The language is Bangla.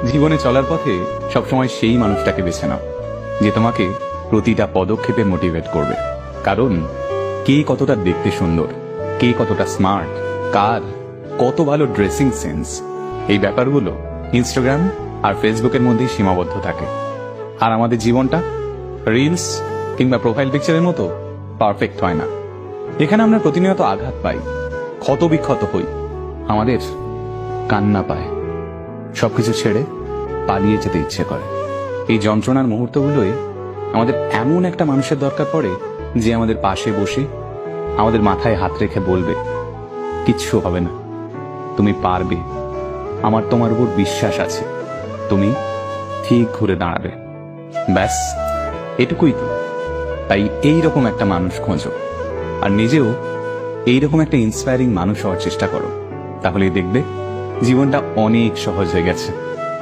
জীবনে চলার পথে সবসময় সেই মানুষটাকে বেছে নাও যে তোমাকে প্রতিটা পদক্ষেপে মোটিভেট করবে। কারণ কে কতটা দেখতে সুন্দর, কে কতটা স্মার্ট, কার কত ভালো ড্রেসিং সেন্স, এই ব্যাপারগুলো ইনস্টাগ্রাম আর ফেসবুকের মধ্যেই সীমাবদ্ধ থাকে। আর আমাদের জীবনটা রিলস কিংবা প্রোফাইল পিকচারের মতো পারফেক্ট হয় না। এখানে আমরা প্রতিনিয়ত আঘাত পাই, ক্ষত বিক্ষত হই, আমাদের কান্না পায়, সবকিছু ছেড়ে পালিয়ে যেতে ইচ্ছে করে। এই যন্ত্রণার মুহূর্তগুলোয় আমাদের এমন একটা মানুষের দরকার পড়ে যে আমাদের পাশে বসে আমাদের মাথায় হাত রেখে বলবে, কিচ্ছু হবে না, তুমি পারবে, আমার তোমার উপর বিশ্বাস আছে, তুমি ঠিক ঘুরে দাঁড়াবে। ব্যাস এটুকুই তো। তাই এইরকম একটা মানুষ খোঁজো, আর নিজেও এইরকম একটা ইন্সপায়ারিং মানুষ হওয়ার চেষ্টা করো। তাহলেই দেখবে জীবনটা অনেক সহজ হয়ে গেছে।